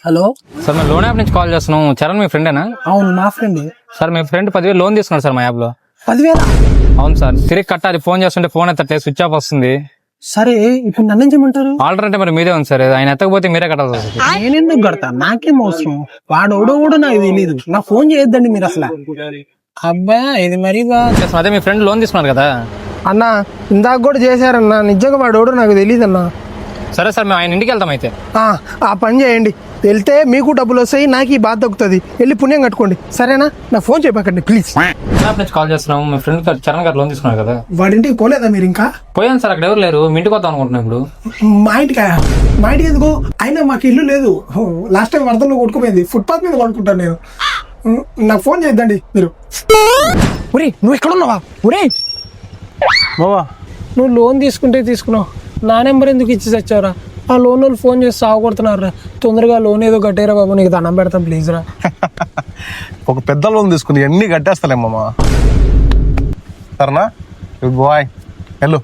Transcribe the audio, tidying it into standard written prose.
Hello sir మేము loan app నుంచి call చేస్తున్నాం. చరణ్ మీ ఫ్రెండేనా? అవును నా ఫ్రెండ్. సార్ మీ ఫ్రెండ్ 10,000 లోన్ తీసుకున్నాడు సార్ మా యాప్ లో. 10,000? అవును సార్, తిరిగి కట్టాలి. ఫోన్ చేస్తుంటే ఫోన్ ఎత్తట్లేదు, స్విచ్ ఆఫ్ వస్తుంది. సరే ఇప్పుడు నన్ను ఏం చేయమంటారు? ఆల్టర్నేటివ్ మరి మీదే ఉంది సార్, ఆయన ఎత్తకపోతే మీరే కట్టాల్సి వస్తుంది. నేనెందుకు కడతా? నాకేం అవసరం? వాడు కూడా నాకు తెలీదు. నా ఫోన్ చేయొద్దండి మీరు అసలు. అబ్బా ఇది మరీ అదే మీ ఫ్రెండ్ లోన్ తీసుకున్నారు కదా అన్న, ఇందాక కూడా చేశారన్నా. నిజంగా వాడు నాకు తెలియదు అన్న. సరే సార్, మేము ఆయన ఇంటికి వెళ్తాం అయితే. ఆ పని చేయండి, వెళ్తే మీకు డబ్బులు వస్తాయి, నాకు ఈ బాధ దొక్కుతుంది. వెళ్ళి పుణ్యం కట్టుకోండి సరేనా? నా ఫోన్ చెప్పకండి ప్లీజ్. యాప్ నుంచి కాల్ చేస్తున్నాం. మీ ఫ్రెండ్ చరణ్ గారు లోన్ తీసుకున్నారు కదా. వాడింటికి పోలేదా మీరు ఇంకా? పోయాను సార్, అక్కడ ఎవరు లేరు. మీ ఇంటికి వద్దాం అనుకుంటున్నాం ఇప్పుడు. మా ఇంటికి ఎందుకు? అయినా మాకు ఇల్లు లేదు. లాస్ట్ టైం వరదల్లో కొట్టుకుపోయింది. ఫుట్పాత్ మీద కొనుక్కుంటాను నేను. నాకు ఫోన్ చేయొద్దండి మీరు. ఒరే నువ్వు ఎక్కడ ఉన్నావా? ఒరే బావా, నువ్వు లోన్ తీసుకున్నావు, నా నెంబర్ ఎందుకు ఇచ్చి చచ్చావురా? ఆ లోన్ వాళ్ళు ఫోన్ చేసి సాగుకొడుతున్నారా? తొందరగా లోన్ ఏదో కట్టేరా బాబు, నీకు దండం పెడతాం ప్లీజ్ రా. ఒక పెద్ద లోన్ తీసుకుంది, ఎన్ని కట్టేస్తలేమ్మా. సరేనా? గుడ్ బాయ్, వెళ్ళు.